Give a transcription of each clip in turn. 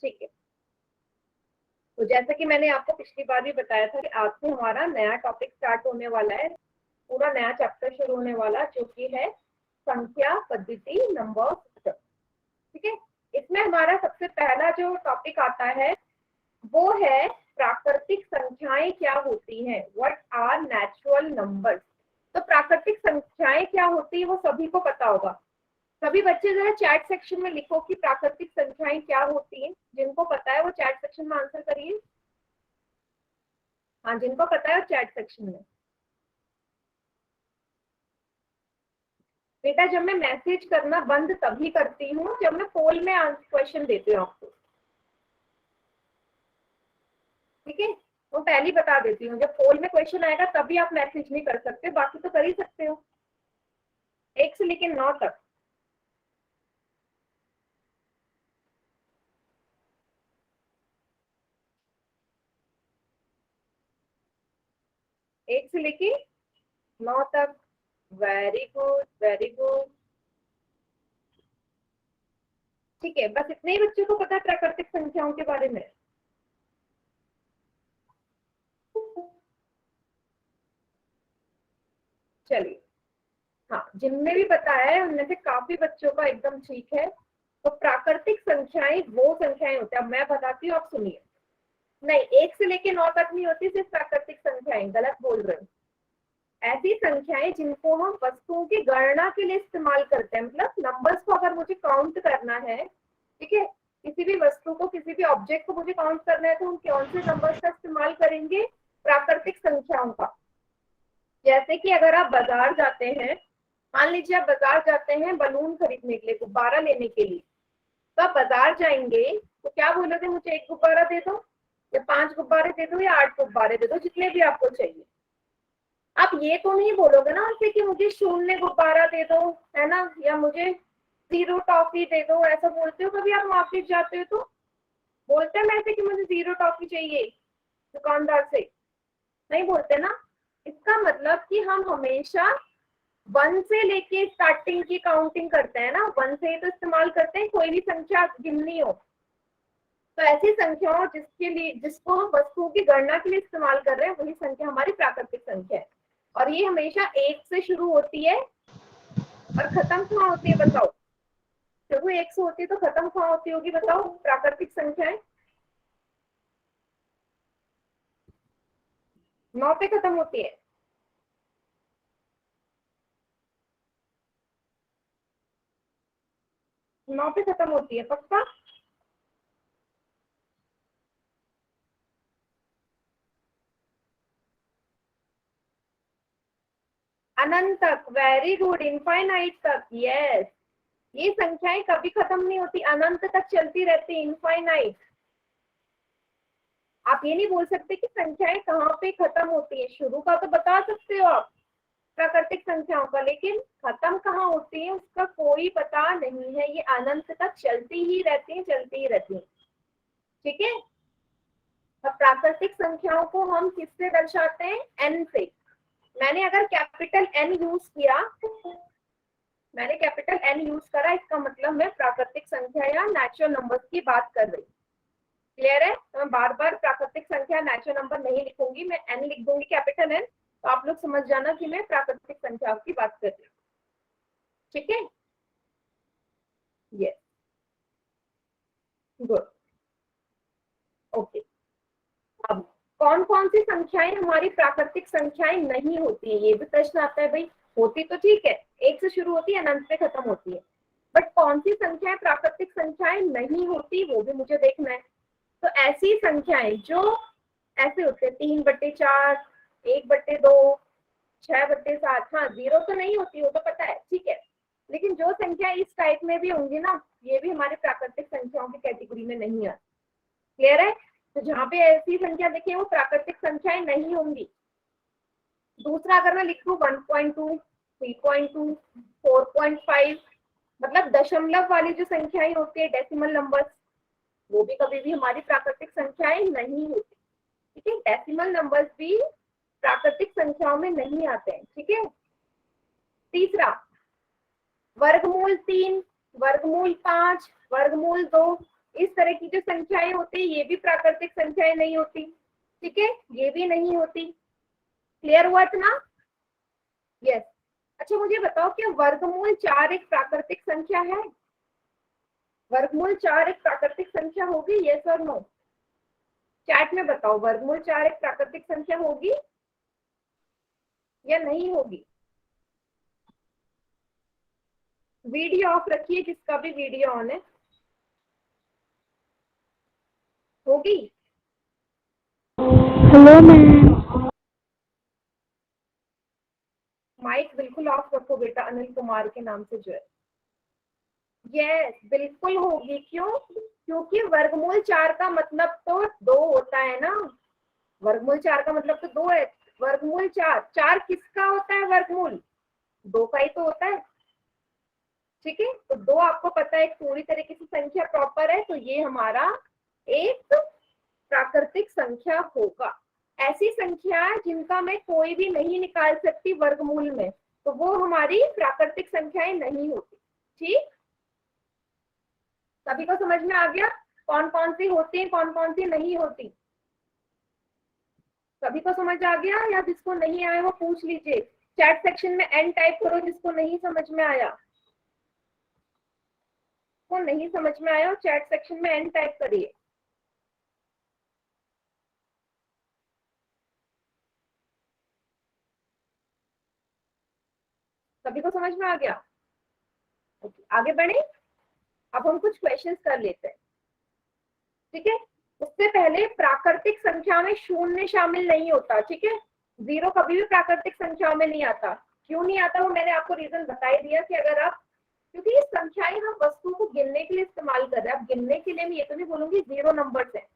ठीक है, तो जैसा कि मैंने आपको पिछली बार भी बताया था कि आज से हमारा नया टॉपिक स्टार्ट होने वाला है, पूरा नया चैप्टर शुरू होने वाला, जो कि है संख्या पद्धति नंबर सिस्टम। ठीक है, इसमें हमारा सबसे पहला जो टॉपिक आता है वो है प्राकृतिक संख्याएं क्या होती हैं, व्हाट आर नेचुरल नंबर्स। तो प्राकृतिक संख्याएं क्या होती है वो सभी को पता होगा। सभी बच्चे जरा चैट सेक्शन में लिखो कि प्राकृतिक संख्याएं क्या होती हैं। जिनको पता है वो चैट सेक्शन में आंसर करिए। हाँ, जिनको पता है वो चैट सेक्शन में। बेटा जब मैं मैसेज करना बंद तभी करती हूँ जब मैं पोल में क्वेश्चन देती हूँ आपको। ठीक है, तो पहले बता देती हूँ, जब पोल में क्वेश्चन आएगा तभी आप मैसेज नहीं कर सकते, बाकी तो कर ही सकते हो 1 से लेकर 9 तक। एक से लेके 9 तक। Very good, very good. ठीक है, बस इतने ही बच्चों को पता है प्राकृतिक संख्याओं के बारे में। चलिए, हाँ, जिनमें भी पता है उनमें से काफी बच्चों का एकदम ठीक है। तो प्राकृतिक संख्याएं वो संख्याएं होती है, अब मैं बताती हूँ, आप सुनिए। नहीं, 1 से लेके 9 तक नहीं होती सिर्फ प्राकृतिक संख्याएं, गलत बोल रहे हो। ऐसी संख्याएं जिनको हम वस्तुओं की गणना के लिए इस्तेमाल करते हैं, मतलब नंबर्स को अगर मुझे काउंट करना है, ठीक है, किसी भी वस्तु को, किसी भी ऑब्जेक्ट को मुझे काउंट करना है, तो हम कौन से नंबर्स का इस्तेमाल करेंगे? प्राकृतिक संख्याओं का। जैसे कि अगर आप बाजार जाते हैं, मान लीजिए आप बाजार जाते हैं बलून खरीदने के लिए, गुब्बारा लेने के लिए, तो आप बाजार जाएंगे तो क्या बोलोगे? मुझे 1 गुब्बारा दे दो, या 5 गुब्बारे दे दो, या 8 गुब्बारे दे दो, जितने भी आपको चाहिए। आप ये तो नहीं बोलोगे ना उनसे कि मुझे 0 गुब्बारा दे दो, है ना, या मुझे 0 टॉफी दे दो। ऐसा बोलते हो कभी आप मार्केट जाते हो तो? बोलते हैं ऐसे कि मुझे 0 टॉफी चाहिए दुकानदार से? नहीं बोलते ना। इसका मतलब कि हम हमेशा 1 से लेके स्टार्टिंग की काउंटिंग करते हैं ना, 1 से ही तो इस्तेमाल करते हैं, कोई भी संख्या गिननी हो तो ऐसी संख्याओं जिसके लिए, जिसको हम वस्तुओं की गणना के लिए इस्तेमाल कर रहे हैं, वही संख्या हमारी प्राकृतिक संख्या है। और ये हमेशा 1 से शुरू होती है और खत्म कहाँ होती है बताओ? शुरू 1 से होती है तो खत्म कहाँ होती होगी बताओ प्राकृतिक संख्याएं? 9 पे खत्म होती है। नौ पे खत्म होती है, पक्का? अनंत तक, वेरी गुड, इनफाइनाइट तक, यस। ये संख्याएं कभी खत्म नहीं होती, अनंत तक चलती रहती, इनफाइनाइट। आप ये नहीं बोल सकते कि संख्याएं कहाँ पे खत्म होती है, शुरू का तो बता सकते हो आप प्राकृतिक संख्याओं का, लेकिन खत्म कहाँ होती है उसका कोई पता नहीं है। ये अनंत तक चलती ही रहती है, चलती ही रहती है। ठीक है, अब प्राकृतिक संख्याओं को हम किससे दर्शाते हैं? एन से। मैंने अगर कैपिटल एन यूज किया, मैंने कैपिटल एन यूज करा, इसका मतलब मैं प्राकृतिक संख्या या नेचुरल नंबर्स की बात कर रही। क्लियर है? तो मैं बार बार प्राकृतिक संख्या नेचुरल नंबर नहीं लिखूंगी, मैं एन लिख दूंगी, कैपिटल एन। तो आप लोग समझ जाना कि मैं प्राकृतिक संख्या की बात कर रही हूँ। ठीक है, यस, गुड, ओके। अब कौन कौन सी संख्याएं हमारी प्राकृतिक संख्याएं नहीं होती है, ये भी प्रश्न आता है भाई। होती तो ठीक है, 1 से शुरू होती है, अनंत पे खत्म होती है, बट कौन सी संख्याएं प्राकृतिक संख्याएं नहीं होती वो भी मुझे देखना है। तो ऐसी संख्याएं जो ऐसे होते हैं 3/4, 1/2, 6/7, हाँ 0 तो नहीं होती, वो तो पता है, ठीक है, लेकिन जो संख्या इस टाइप में भी होंगी ना, ये भी हमारे प्राकृतिक संख्याओं की कैटेगरी में नहीं आती। क्लियर है? तो जहाँ पे ऐसी संख्या देखिए वो प्राकृतिक संख्याएं नहीं होंगी। दूसरा, अगर मैं लिख दूं 1.2, 3.2, 4.5, मतलब दशमलव वाली जो संख्याएं होती है, डेसिमल नंबर्स, वो भी कभी भी हमारी प्राकृतिक संख्याएं नहीं होती। ठीक है, डेसिमल नंबर्स भी प्राकृतिक संख्याओं में नहीं आते हैं। ठीक है, तीसरा, वर्गमूल 3, वर्गमूल 5, वर्गमूल 2, इस तरह की जो संख्याएं होती है ये भी प्राकृतिक संख्याएं नहीं होती, ठीक है, ये भी नहीं होती। क्लियर हुआ इतना? यस। अच्छा मुझे बताओ क्या वर्गमूल 4 एक प्राकृतिक संख्या है? वर्गमूल 4 एक प्राकृतिक संख्या होगी, यस और नो? चैट में बताओ, वर्गमूल 4 एक प्राकृतिक संख्या होगी या नहीं होगी? वीडियो ऑफ रखिए, जिसका भी वीडियो ऑन है। होगी? Hello ma'am. माइक बिल्कुल ऑफ रखो बेटा, अनिल कुमार के नाम से जो है। यस बिल्कुल होगी। क्यों? क्योंकि वर्गमूल 4 का मतलब तो 2 होता है ना। वर्गमूल 4 का मतलब तो 2 है। वर्गमूल 4, 4 किसका होता है वर्गमूल? 2 का ही तो होता है, ठीक है। तो 2 आपको पता है एक पूरी तरीके से संख्या प्रॉपर है, तो ये हमारा एक प्राकृतिक संख्या होगा। ऐसी संख्या जिनका मैं कोई भी नहीं निकाल सकती वर्गमूल में, तो वो हमारी प्राकृतिक संख्याएं नहीं होती। ठीक, सभी को समझ में आ गया कौन कौन सी होती है, कौन कौन सी नहीं होती? सभी को समझ आ गया, या जिसको नहीं आया वो पूछ लीजिए। चैट सेक्शन में एन टाइप करो जिसको नहीं समझ में आया। को नहीं समझ में आया, चैट सेक्शन में एन टाइप करिए। सभी को समझ में आ गया? आगे बढ़े, अब हम कुछ क्वेश्चंस कर लेते हैं, ठीक है। उससे पहले प्राकृतिक संख्या में शून्य शामिल नहीं होता, ठीक है। जीरो कभी भी प्राकृतिक संख्याओं में नहीं आता। क्यों नहीं आता वो मैंने आपको रीजन बता ही दिया कि अगर आप, क्योंकि ये संख्याएं हम वस्तु को गिनने के लिए इस्तेमाल कर रहे हैं। अब गिनने के लिए मैं ये तो नहीं बोलूंगी जीरो नंबर्स है,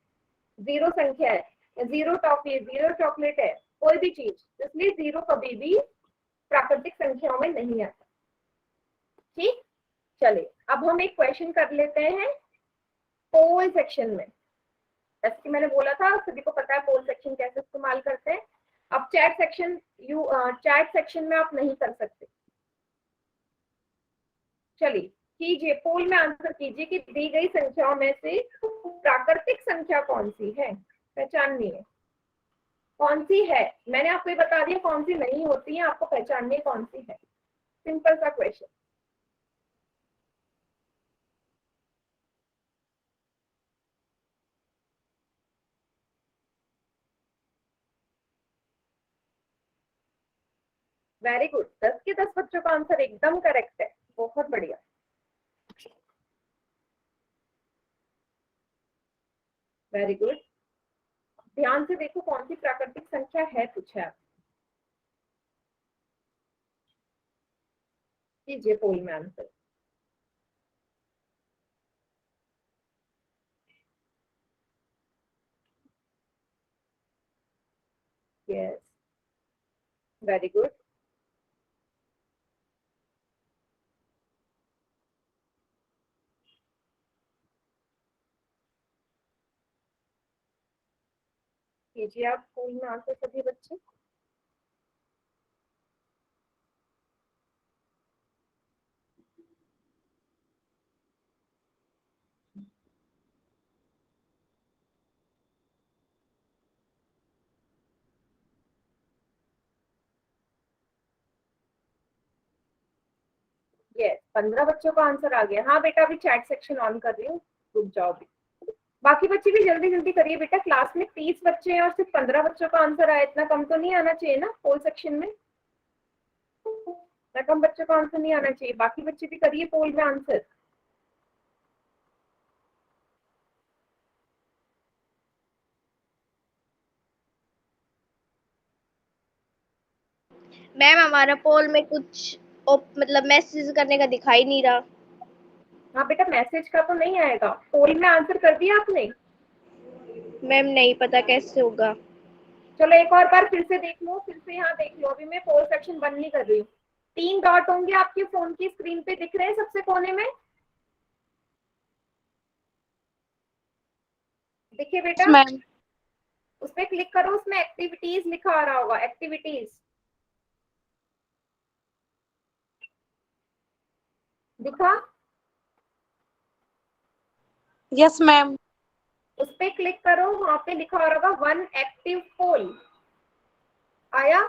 जीरो संख्या है, जीरो टॉफी है, जीरो चॉकलेट है, कोई भी चीज, इसलिए जीरो कभी भी प्राकृतिक संख्याओं में नहीं आता। ठीक, चलिए अब हम एक क्वेश्चन कर लेते हैं पोल सेक्शन में। जैसे कि मैंने बोला था सभी को पता है पोल सेक्शन कैसे इस्तेमाल करते हैं। अब चैट सेक्शन, चैट सेक्शन में आप नहीं कर सकते। चलिए कीजिए, पोल में आंसर कीजिए कि दी गई संख्याओं में से प्राकृतिक संख्या कौन सी है, पहचाननी है कौन सी है। मैंने आपको ये बता दिया कौन सी नहीं होती है, आपको पहचाननी है कौन सी है। सिंपल सा क्वेश्चन। वेरी गुड, 10 के 10 बच्चों का आंसर एकदम करेक्ट है, बहुत बढ़िया। वेरी गुड, ध्यान से देखो कौन सी प्राकृतिक संख्या है, पूछा है। कीजिए पोल में आंसर। Yes, very good. कीजिए आप पोल में आंसर सभी बच्चे। यस, 15 बच्चों का आंसर आ गया। हाँ बेटा अभी चैट सेक्शन ऑन कर रही हूँ, रुक जाओ अभी। बाकी बच्चे भी जल्दी जल्दी करिए बेटा, क्लास में 30 बच्चे हैं और सिर्फ 15 बच्चों का आंसर आया, इतना कम तो नहीं आना चाहिए ना पोल सेक्शन में। इतना कम बच्चों का आंसर नहीं आना चाहिए। बाकी बच्चे भी करिए पोल में आंसर। मैम हमारा पोल में कुछ मतलब मैसेज करने का दिखाई नहीं रहा। हाँ बेटा मैसेज का तो नहीं आएगा। पोल में आंसर कर दिया आपने? मैम नहीं पता कैसे होगा। चलो एक और बार फिर से देख लो, फिर से यहाँ देख लो। अभी मैं पोल सेक्शन बंद नहीं कर रही हूँ। 3 डॉट होंगे आपके फोन की स्क्रीन पे, दिख रहे हैं सबसे कोने में? देखिए बेटा, मैम उस पर क्लिक करो, उसमें एक्टिविटीज लिखा आ रहा होगा, एक्टिविटीज दिखा? Yes ma'am. उस पे क्लिक करो, वहां पे लिखा हो रहा होगा 1 एक्टिव पोल। आया?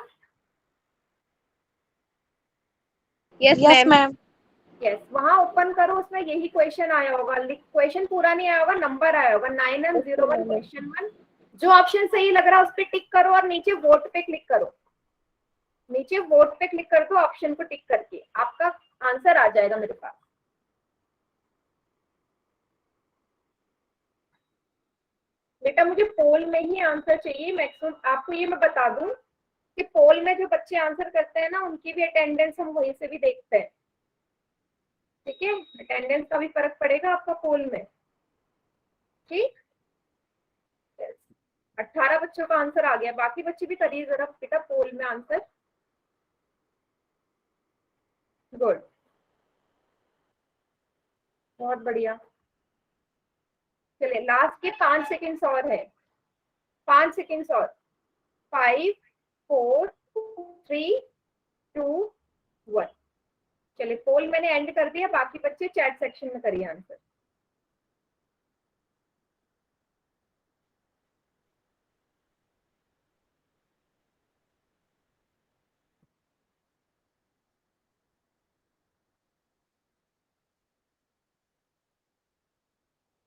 Yes yes ma'am. Ma'am. Yes, वहां ओपन करो, उसमें यही क्वेश्चन आया होगा। क्वेश्चन पूरा नहीं आया होगा, नंबर आया होगा 9M01 क्वेश्चन 1। जो ऑप्शन सही लग रहा है उस पे टिक करो और नीचे वोट पे क्लिक करो। नीचे वोट पे क्लिक कर दो, ऑप्शन को टिक करके आपका आंसर आ जाएगा मेरे पास। बेटा मुझे पोल में ही आंसर चाहिए मैक्सिमम। आपको ये मैं बता दूं कि पोल में जो बच्चे आंसर करते हैं ना, उनकी भी अटेंडेंस हम वहीं से भी देखते हैं। ठीक है, अटेंडेंस का भी फर्क पड़ेगा आपका पोल में। ठीक, 18 बच्चों का आंसर आ गया। बाकी बच्चे भी करिए जरा बेटा पोल में आंसर। गुड, बहुत बढ़िया। चलिए लास्ट के 5 सेकेंड्स और है, 5 सेकेंड्स और। 5 4 3 2 1। चलिए पोल मैंने एंड कर दिया, बाकी बच्चे चैट सेक्शन में करिए आंसर।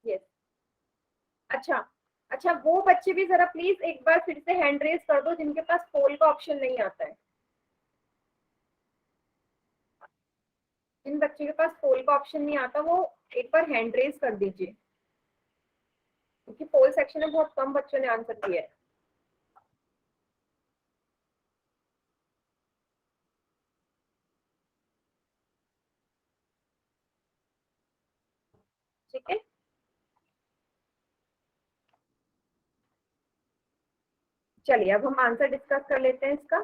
यस, अच्छा अच्छा, वो बच्चे भी जरा प्लीज एक बार फिर से हैंड रेज कर दो जिनके पास पोल का ऑप्शन नहीं आता है। जिन बच्चे के पास पोल का ऑप्शन नहीं आता वो एक बार हैंड रेज कर दीजिए, क्योंकि पोल सेक्शन में बहुत कम बच्चों ने आंसर किया है। ठीक है, चलिए अब हम आंसर डिस्कस कर लेते हैं इसका।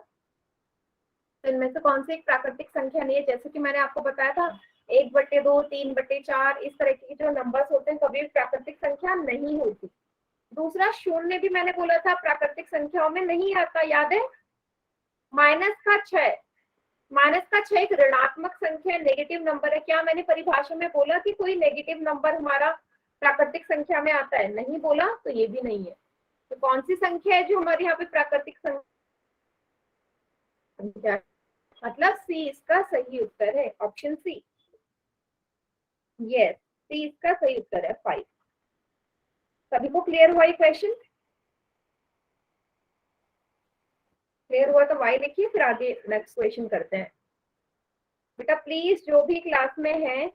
तो इनमें से कौन सी एक प्राकृतिक संख्या नहीं है? जैसे कि मैंने आपको बताया था 1/2, 3/4 इस तरह के जो नंबर्स होते हैं कभी भी प्राकृतिक संख्या नहीं होती। दूसरा शून्य भी मैंने बोला था प्राकृतिक संख्याओं में नहीं आता, याद है? -6, -6 एक ऋणात्मक संख्या, नेगेटिव नंबर है। क्या मैंने परिभाषा में बोला कि कोई नेगेटिव नंबर हमारा प्राकृतिक संख्या में आता है? नहीं बोला, तो ये भी नहीं है। तो कौन सी संख्या है जो हमारे यहाँ पे प्राकृतिक संख्या? मतलब सी इसका सही उत्तर है, ऑप्शन सी। यस, सी इसका सही उत्तर है 5। सभी को क्लियर हुआ ये क्वेश्चन? क्लियर हुआ तो वाई लिखिए, फिर आगे नेक्स्ट क्वेश्चन करते हैं। बेटा प्लीज जो भी क्लास में है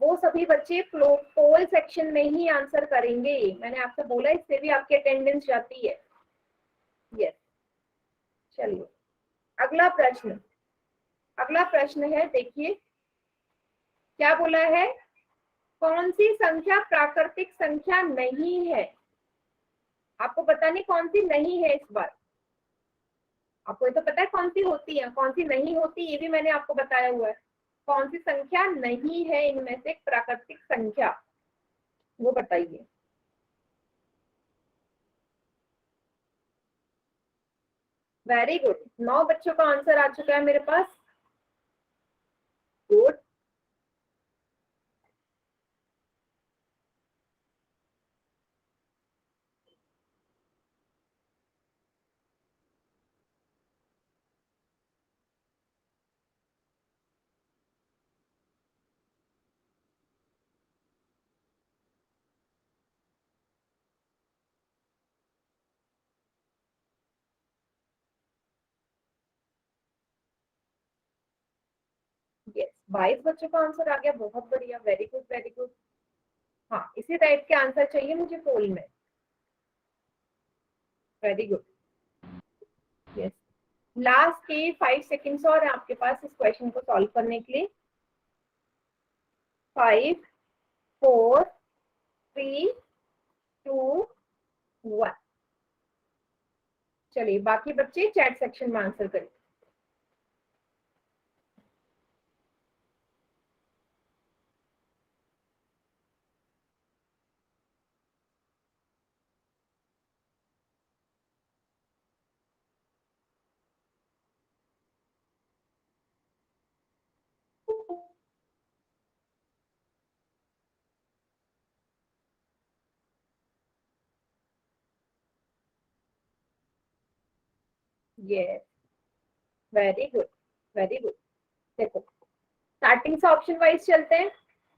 वो सभी बच्चे पोल सेक्शन में ही आंसर करेंगे। मैंने आपसे बोला इससे भी आपकी अटेंडेंस जाती है। यस, चलिए अगला प्रश्न। अगला प्रश्न है, देखिए क्या बोला है। कौन सी संख्या प्राकृतिक संख्या नहीं है? आपको पता नहीं कौन सी नहीं है इस बार। आपको ये तो पता है कौन सी होती है, कौन सी नहीं होती ये भी मैंने आपको बताया हुआ है। कौन सी संख्या नहीं है इनमें से प्राकृतिक संख्या, वो बताइए। वेरी गुड, 9 बच्चों का आंसर आ चुका है मेरे पास। गुड, यस 22 बच्चों का आंसर आ गया, बहुत बढ़िया, वेरी गुड वेरी गुड। हाँ, इसी टाइप के आंसर चाहिए मुझे पोल में। Very good. यस, लास्ट के 5 सेकेंड्स और है आपके पास इस क्वेश्चन को सॉल्व करने के लिए। 5 4 3 2 1। चलिए बाकी बच्चे चैट सेक्शन में आंसर करें। Yes, very good, very good. देखो स्टार्टिंग से ऑप्शन वाइज चलते हैं।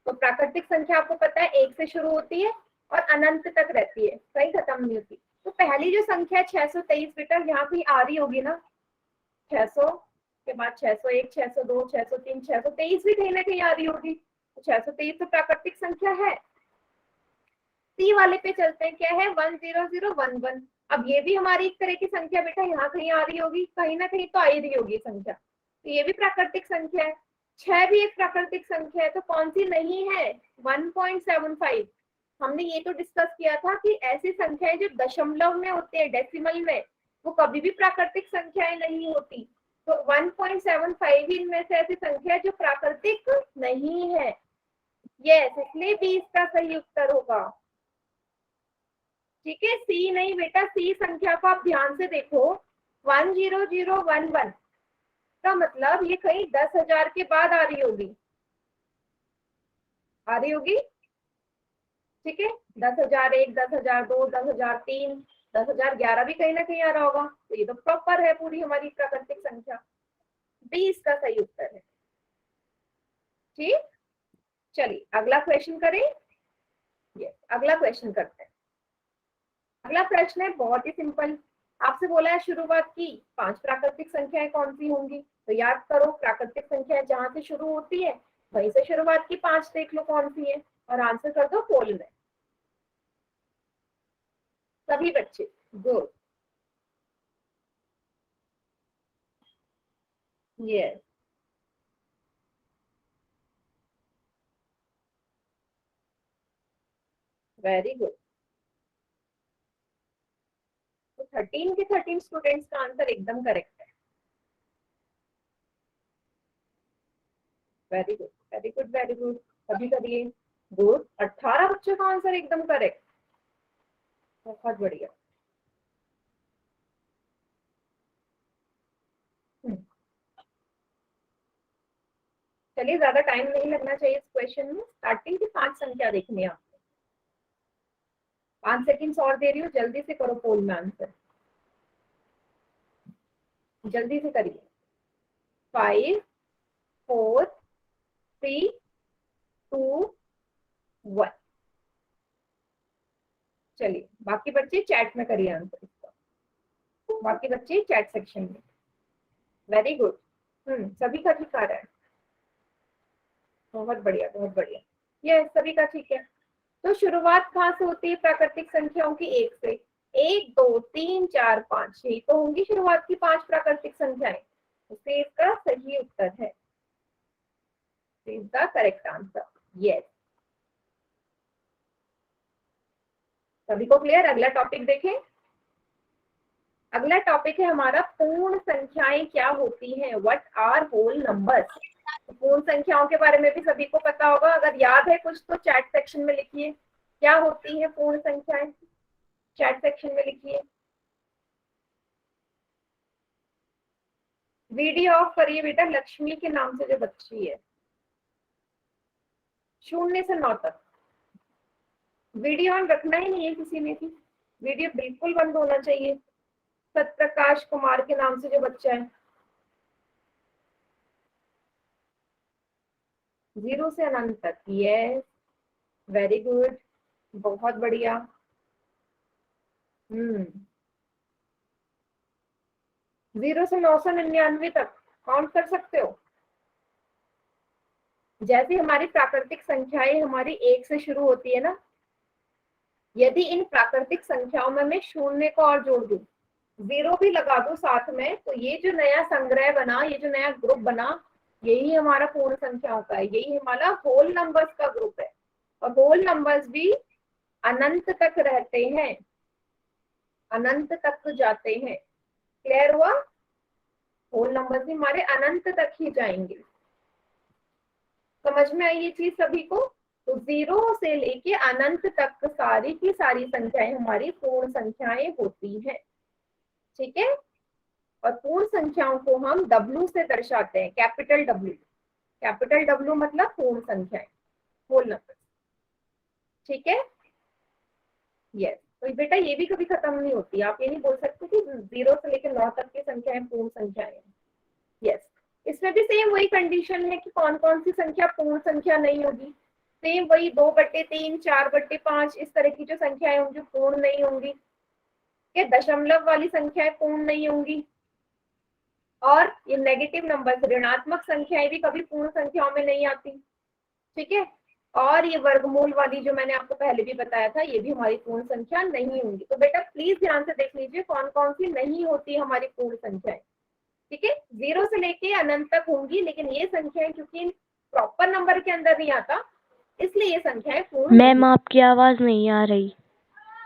तो प्राकृतिक संख्या आपको पता है 1 से शुरू होती है और अनंत तक रहती है, कहीं खत्म नहीं होती। तो पहली जो संख्या 623 बेटा यहाँ कहीं आ रही होगी ना, 600 के बाद 601, 602, 603, 623 भी कहीं ना कहीं आ रही होगी। तो 623 तो प्राकृतिक संख्या है। सी वाले पे चलते हैं, क्या है 10011। अब ये भी हमारी एक तरह की संख्या बेटा यहाँ कहीं आ रही होगी, कहीं ना कहीं तो आ ही रही होगी संख्या, तो ये भी प्राकृतिक संख्या है। 6 भी एक प्राकृतिक संख्या है, तो कौन सी नहीं है 1.75। हमने ये तो डिस्कस किया था कि ऐसी संख्याएं जो दशमलव में होती है, डेसिमल में, वो कभी भी प्राकृतिक संख्याएं नहीं होती। तो 1.75 इनमें से ऐसी संख्या जो प्राकृतिक नहीं है। यस, इसलिए भी इसका सही उत्तर होगा। ठीक है, सी नहीं बेटा, सी संख्या को आप ध्यान से देखो, 10011 का मतलब ये कहीं 10,000 के बाद आ रही होगी, आ रही होगी। ठीक है, 10,001, 10,002, 10,003, 10,011 भी कहीं ना कहीं आ रहा होगा। तो ये तो प्रॉपर है पूरी हमारी प्राकृतिक संख्या, 20 का सही उत्तर है। ठीक, चलिए अगला क्वेश्चन करें। यस, अगला क्वेश्चन करते हैं। अगला प्रश्न है बहुत ही सिंपल। आपसे बोला है शुरुआत की 5 प्राकृतिक संख्याएं कौन सी होंगी, तो याद करो प्राकृतिक संख्या जहां से शुरू होती है वहीं से शुरुआत की 5 देख लो कौन सी है, और आंसर कर दो पोल में। सभी बच्चे गुड, यस, वेरी गुड। तो 13 के 13 स्टूडेंट्स का आंसर एकदम करेक्ट है। Very good, very good, very good, सभी करिए गुड। 18 बच्चों का आंसर एकदम करेक्ट, बहुत बढ़िया। चलिए ज्यादा टाइम नहीं लगना चाहिए इस क्वेश्चन में। स्टार्टिंग की 5 संख्या देखनी है आपको। 5 सेकेंड्स और दे रही हूँ, जल्दी से करो पोल में आंसर, जल्दी से करिए। 5, 4, 3, 2, 1। चलिए बाकी बच्चे चैट में करिए आंसर इसका, बाकी बच्चे चैट सेक्शन में। वेरी गुड, सभी का ठीक आ रहा है, बहुत बढ़िया, बहुत बढ़िया। ये सभी का ठीक है। तो शुरुआत कहाँ से होती है प्राकृतिक संख्याओं की? 1 से। 1, 2, 3, 4, 5, यही तो होंगी शुरुआत की 5 प्राकृतिक संख्याएं। इससे इसका सही उत्तर है, is the correct answer. Yes, सभी को क्लियर? अगला टॉपिक देखें। अगला टॉपिक है हमारा पूर्ण संख्याएं क्या होती हैं, व्हाट आर होल नंबर्स। पूर्ण संख्याओं के बारे में भी सभी को पता होगा, अगर याद है कुछ तो चैट सेक्शन में लिखिए, क्या होती है पूर्ण संख्याएं, चैट सेक्शन में लिखिए। वीडियो ऑफ करिए बेटा, लक्ष्मी के नाम से जो बच्ची है, 0 से 9 तक वीडियो ऑन रखना ही नहीं है किसी ने भी, वीडियो बिल्कुल बंद होना चाहिए। सत्यप्रकाश कुमार के नाम से जो बच्चा है, 0 से अनंत तक। यस, वेरी गुड, बहुत बढ़िया। 0 से 999 तक काउंट कर सकते हो। जैसे हमारी प्राकृतिक संख्याएं हमारी 1 से शुरू होती है ना, यदि इन प्राकृतिक संख्याओं में मैं 0 को और जोड़ दूं, 0 भी लगा दूं साथ में, तो ये जो नया संग्रह बना, ये जो नया ग्रुप बना, यही हमारा पूर्ण संख्याओं का है, यही हमारा होल नंबर्स का ग्रुप है। और होल नंबर्स भी अनंत तक रहते हैं, अनंत तक जाते हैं। क्लियर हुआ? होल नंबर्स भी हमारे अनंत तक ही जाएंगे। समझ में आई ये चीज सभी को? तो 0 से लेके अनंत तक सारी की सारी संख्याएं हमारी पूर्ण संख्याएं होती हैं। ठीक है, और पूर्ण संख्याओं को हम W से दर्शाते हैं, कैपिटल W। कैपिटल W मतलब पूर्ण संख्याएं, होल नंबर। ठीक है, यस। तो तो बेटा ये भी कभी खत्म नहीं होती, आप ये नहीं बोल सकते कि 0 से लेकर 9 तक की संख्याएं पूर्ण संख्याएं हैं। यस, इसमें भी सेम वही कंडीशन है कि कौन कौन सी संख्या पूर्ण संख्या नहीं होगी। सेम वही 2/3, 4/5 इस तरह की जो संख्याएं होंगी पूर्ण नहीं होंगी। ये दशमलव वाली संख्याएं पूर्ण नहीं होंगी, और ये नेगेटिव नंबर ऋणात्मक संख्याएं भी कभी पूर्ण संख्याओं में नहीं आती। ठीक है, और ये वर्गमूल वाली जो मैंने आपको पहले भी बताया था ये भी हमारी पूर्ण संख्या नहीं होंगी। तो बेटा प्लीज ध्यान से देख लीजिए कौन कौन सी नहीं होती हमारी पूर्ण संख्याएं। ठीक है, 0 से लेके अनंत तक होंगी, लेकिन ये संख्याएं क्योंकि प्रॉपर नंबर के अंदर नहीं आता इसलिए ये संख्याएं पूर्ण। मैम आपकी आवाज नहीं आ रही।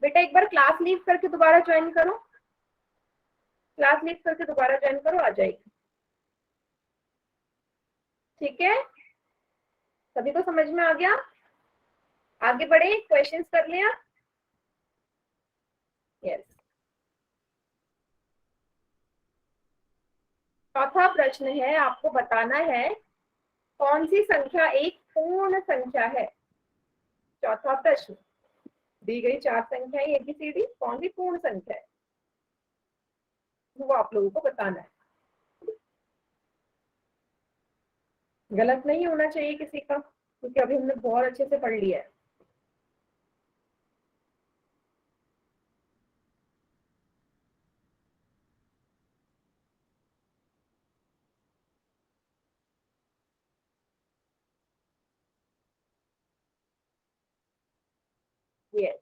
बेटा एक बार क्लास लीव करके दोबारा ज्वाइन करो, क्लास लीव करके दोबारा ज्वाइन करो, आ जाएगी। ठीक है, सभी को समझ में आ गया? आगे बढ़े, क्वेश्चंस कर लिया? यस। चौथा प्रश्न है, आपको बताना है कौन सी संख्या एक पूर्ण संख्या है। चौथा प्रश्न, दी गई 4 संख्याएं ABCD, कौन सी पूर्ण संख्या है वो आप लोगों को बताना है। गलत नहीं होना चाहिए किसी का, क्योंकि अभी हमने बहुत अच्छे से पढ़ लिया है। Yes,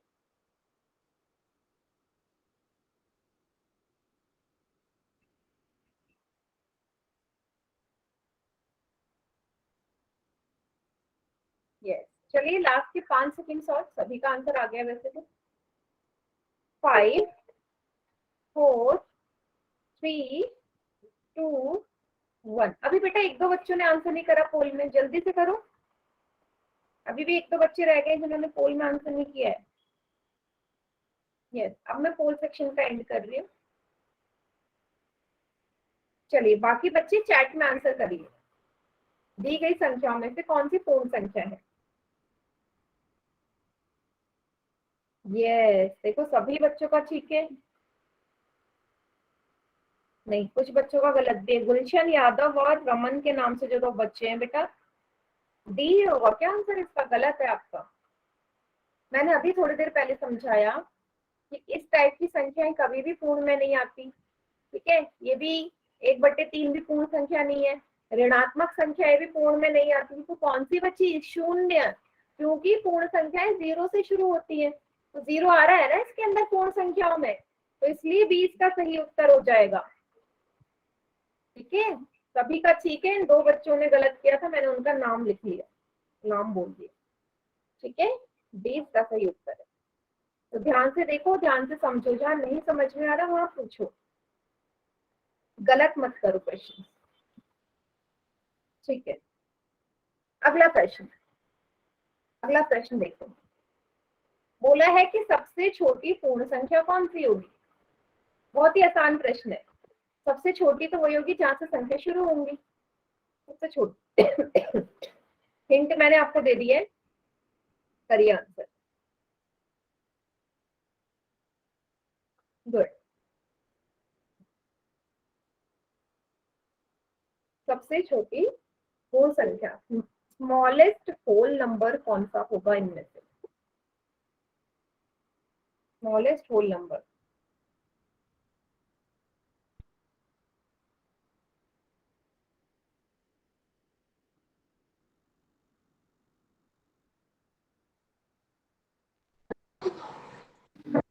yes. चलिए लास्ट के 5 सेकंड्स और, सभी का आंसर आ गया वैसे तो। 5 4 3 2 1। अभी बेटा एक दो बच्चों ने आंसर नहीं करा पोल में, जल्दी से करो। अभी भी एक दो बच्चे रह गए जिन्होंने पोल में आंसर नहीं किया है। यस, अब मैं पोल सेक्शन का एंड कर रही हूँ। चलिए बाकी बच्चे चैट में आंसर करिए, दी गई संख्याओं में से कौन सी पूर्ण संख्या है। यस, देखो सभी बच्चों का ठीक है, नहीं कुछ बच्चों का गलत भी है। गुलशन यादव और रमन के नाम से जो दो बच्चे हैं बेटा, डी होगा क्या आंसर इसका? गलत है आपका। मैंने अभी थोड़ी देर पहले समझाया कि इस टाइप की संख्याएं कभी भी पूर्ण में नहीं आती। ठीक है, ये भी 1/3 भी पूर्ण संख्या नहीं है, ऋणात्मक संख्याएं भी पूर्ण में नहीं आती। तो कौन सी बची? शून्य, क्योंकि पूर्ण संख्याएं 0 से शुरू होती है, तो 0 आ रहा है ना इसके अंदर पूर्ण संख्याओं में, तो इसलिए 20 का सही उत्तर हो जाएगा। ठीक है, सभी का ठीक है, इन दो बच्चों ने गलत किया था, मैंने उनका नाम लिख लिया, नाम बोल दिया। ठीक है, 20 का सही उत्तर है। तो ध्यान से देखो, ध्यान से समझो, जहां नहीं समझ में आ रहा वहां पूछो, गलत मत करो क्वेश्चन। ठीक है, अगला प्रश्न, अगला प्रश्न देखो। बोला है कि सबसे छोटी पूर्ण संख्या कौन सी होगी। बहुत ही आसान प्रश्न है, सबसे छोटी तो वही होगी जहां से संख्या शुरू होंगी। सबसे छोटी हिंट मैंने आपको दे दी है, करिए आंसर। गुड, सबसे छोटी पूर्ण संख्या, स्मॉलेस्ट होल नंबर कौन सा होगा इनमें से? Smallest whole number,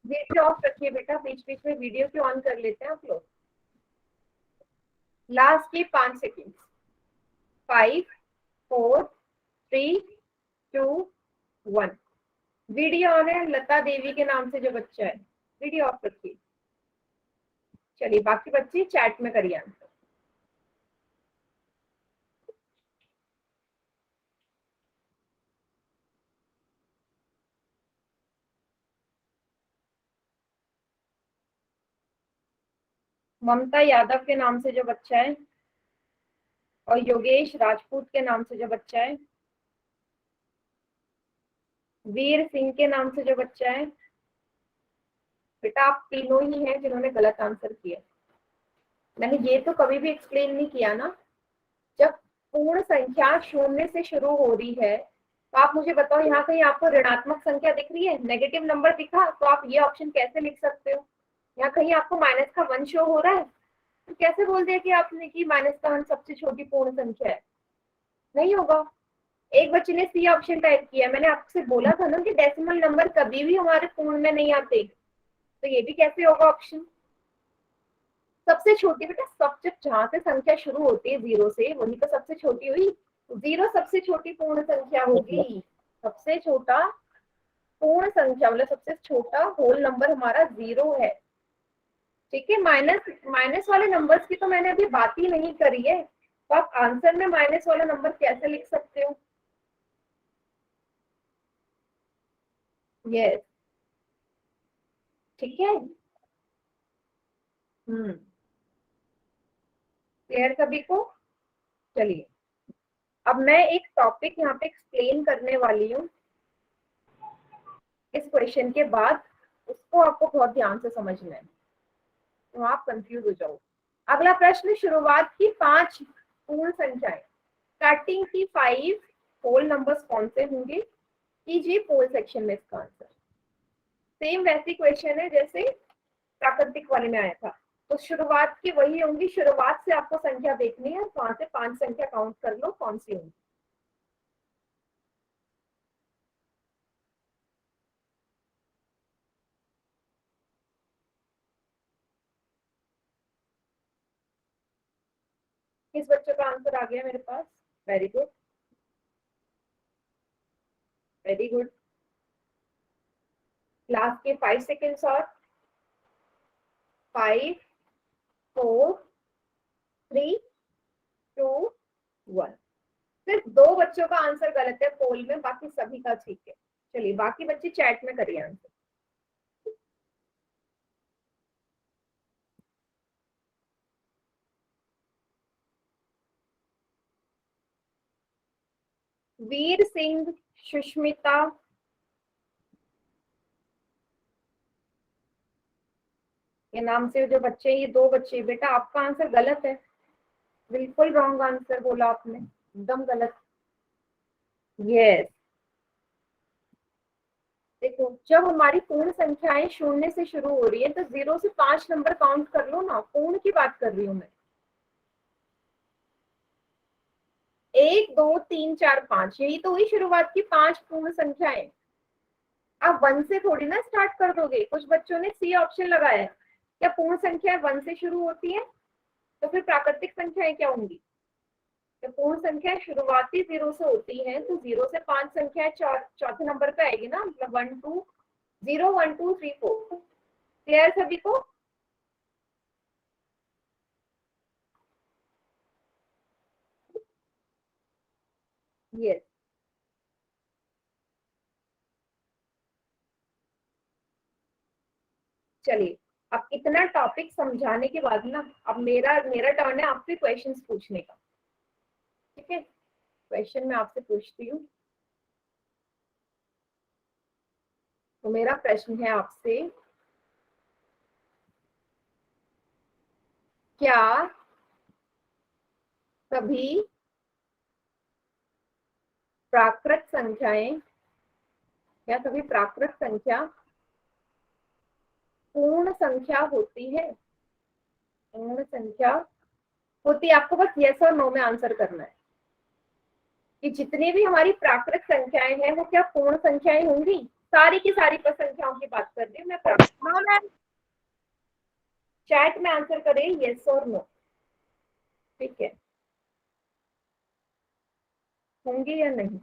video off रखिए बेटा, बीच बीच में वीडियो क्यों ऑन कर लेते हैं आप लोग। लास्ट के 5 सेकेंड, 5 4 3 2 1। वीडियो ऑन है, लता देवी के नाम से जो बच्चा है, वीडियो ऑफ रखिए। चलिए बाकी बच्चे चैट में करिए आंसर। ममता यादव के नाम से जो बच्चा है, और योगेश राजपूत के नाम से जो बच्चा है, वीर सिंह के नाम से जो बच्चा है, बेटा आप तीनों ही हैं जिन्होंने गलत आंसर किया। मैंने ये तो कभी भी एक्सप्लेन नहीं किया ना, जब पूर्ण संख्या शून्य से शुरू हो रही है तो आप मुझे बताओ यहाँ कहीं आपको ऋणात्मक संख्या दिख रही है, नेगेटिव नंबर दिखा तो आप ये ऑप्शन कैसे लिख सकते हो? यहाँ कहीं आपको माइनस का 1 शो हो रहा है तो कैसे बोल दिया कि आपने कि माइनस का 1 सबसे छोटी पूर्ण संख्या है? नहीं होगा। एक बच्चे ने सी ऑप्शन टाइप किया, मैंने आपसे बोला था ना कि डेसिमल नंबर कभी भी हमारे पूर्ण में नहीं आते, तो ये भी कैसे होगा ऑप्शन? सबसे छोटी बेटा सब जहां से संख्या शुरू होती है 0 से वही तो सबसे छोटी हुई। 0 सबसे छोटी पूर्ण संख्या होगी। सबसे छोटा पूर्ण संख्या मतलब सबसे छोटा होल नंबर हमारा 0 है। ठीक है, माइनस माइनस वाले नंबर्स की तो मैंने अभी बात ही नहीं करी है, तो आप आंसर में माइनस वाला नंबर कैसे लिख सकते हो? यस, ठीक है। क्लियर सभी को? चलिए अब मैं एक टॉपिक यहाँ पे एक्सप्लेन करने वाली हूँ इस क्वेश्चन के बाद, उसको आपको बहुत ध्यान से समझना है, तो आप कंफ्यूज हो जाओ। अगला प्रश्न, शुरुआत की 5 पूर्ण संख्याएं, स्टार्टिंग की 5 होल नंबर्स कौन से होंगे? कीजिए पोल सेक्शन में इसका आंसर। सेम वैसी क्वेश्चन है जैसे प्राकृतिक वाले में आया था, तो शुरुआत की वही होंगी, शुरुआत से आपको संख्या देखनी है, वहां से 5 संख्या काउंट कर लो कौन सी होंगी। किस बच्चों का आंसर आ गया मेरे पास? Very good, very good. Last के 5 सेकेंड्स और 5 4 3 2 1। सिर्फ 2 बच्चों का आंसर गलत है पोल में, बाकी सभी का ठीक है। चलिए बाकी बच्चे चैट में करिए आंसर। वीर सिंह, सुष्मिता, ये नाम से जो बच्चे, ये 2 बच्चे, बेटा आपका आंसर गलत है, बिल्कुल रॉन्ग आंसर बोला आपने, एकदम गलत। यस, देखो जब हमारी पूर्ण संख्याएं शून्य से शुरू हो रही है तो 0 से 5 नंबर काउंट कर लो ना, पूर्ण की बात कर रही हूँ मैं। 1 2 3 4 5, यही तो हुई शुरुआत की 5 पूर्ण संख्याएं। आप 1 से थोड़ी ना स्टार्ट कर दोगे, कुछ बच्चों ने सी ऑप्शन लगाया है। क्या पूर्ण संख्या 1 से शुरू होती है? तो फिर प्राकृतिक संख्याएं क्या होंगी? तो पूर्ण संख्या शुरुआती 0 से होती है, तो 0 से 5 संख्या चौथे नंबर पे आएगी ना, मतलब 1 2 0 1 2 3 4। क्लियर सभी को? यस, चलिए अब इतना टॉपिक समझाने के बाद ना, अब मेरा मेरा टर्न है आपसे क्वेश्चंस पूछने का। ठीक है, क्वेश्चन मैं आपसे पूछती हूँ। तो मेरा प्रश्न है आपसे, क्या सभी प्राकृत संख्याएं, क्या सभी प्राकृत संख्या पूर्ण संख्या होती है? पूर्ण संख्या होती है, आपको बस यस और नो में आंसर करना है कि जितनी भी हमारी प्राकृत संख्याएं हैं वो क्या पूर्ण संख्याएं होंगी? सारी की सारी पर संख्याओं की बात कर रही हूँ मैं। चैट में आंसर करें यस और नो, ठीक है? होंगी या नहीं?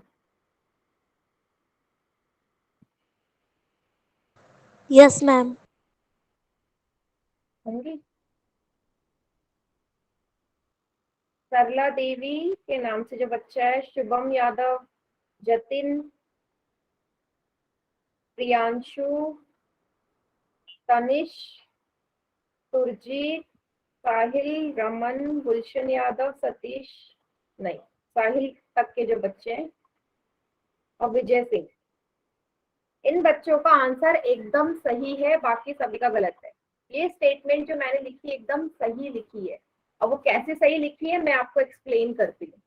Yes ma'am. होंगी। सरला देवी के नाम से जो बच्चा है, शुभम यादव, जतिन, प्रियांशु, तनिष, सुरजीत, साहिल, रमन, गुलशन यादव, सतीश, नहीं, साहिल तक के जो बच्चे हैं, और विजय सिंह, इन बच्चों का आंसर एकदम सही है, बाकी सभी का गलत है। ये स्टेटमेंट जो मैंने लिखी एकदम सही लिखी है, और वो कैसे सही लिखी है मैं आपको एक्सप्लेन करती हूँ।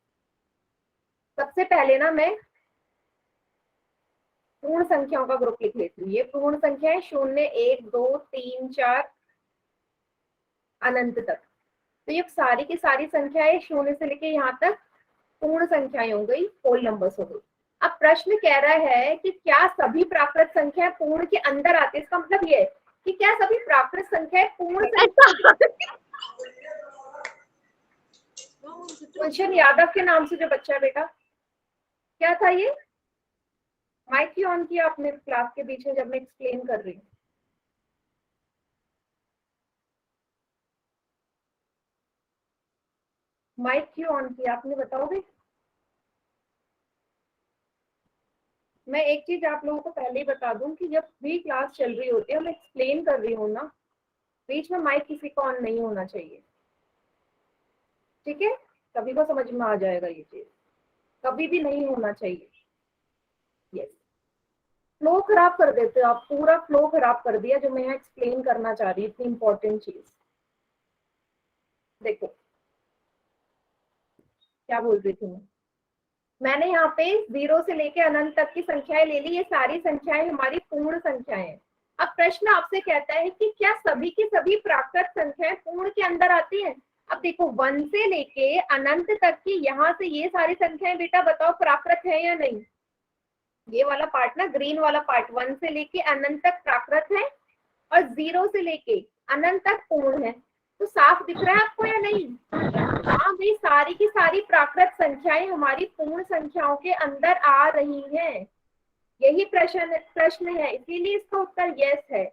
सबसे पहले ना मैं पूर्ण संख्याओं का ग्रुप लिख लेती हूँ। ये पूर्ण संख्या है 0, 1, 2, 3, 4 अनंत तक। तो ये सारी की सारी संख्याएं 0 से लेके यहाँ तक पूर्ण संख्याएं हो गई, होल नंबर्स हो गई। अब प्रश्न कह रहा है कि क्या सभी प्राकृत संख्याएं पूर्ण के अंदर आती है। इसका मतलब ये है कि क्या सभी प्राकृत संख्याएं पूर्ण गुलशन यादव के नाम से जो बच्चा है बेटा, क्या था ये? माइक क्यों ऑन किया आपने क्लास के बीच में जब मैं एक्सप्लेन कर रही हूँ? माइक क्यों ऑन किया आपने, बताओगे? मैं एक चीज आप लोगों को पहले ही बता दूं कि जब भी क्लास चल रही होती है, मैं एक्सप्लेन कर रही हूँ ना, बीच में माइक किसी का ऑन नहीं होना चाहिए, ठीक है? सभी को समझ में आ जाएगा ये चीज, कभी भी नहीं होना चाहिए। यस, फ्लो खराब कर देते हो आप, पूरा फ्लो खराब कर दिया जो मैं यहाँ एक्सप्लेन करना चाह रही हूँ, इतनी इंपॉर्टेंट चीज। देखो क्या बोल रही थी मैंने यहाँ पे 0 से लेके अनंत तक की संख्याएं ले ली। ये सारी संख्याएं हमारी पूर्ण संख्याएं हैं। अब प्रश्न आपसे कहता है कि क्या सभी की सभी प्राकृत संख्याएं पूर्ण के अंदर आती हैं? अब देखो 1 से लेके अनंत तक की, यहाँ से ये सारी संख्याएं बेटा बताओ प्राकृत है या नहीं? ये वाला पार्ट ना, ग्रीन वाला पार्ट, 1 से लेके अनंत तक प्राकृत है और 0 से लेके अनंत तक पूर्ण है। तो साफ दिख रहा है आपको या नहीं? हाँ भाई, सारी की सारी प्राकृत संख्याएं हमारी पूर्ण संख्याओं के अंदर आ रही हैं। यही प्रश्न है, इसीलिए इसका उत्तर यस है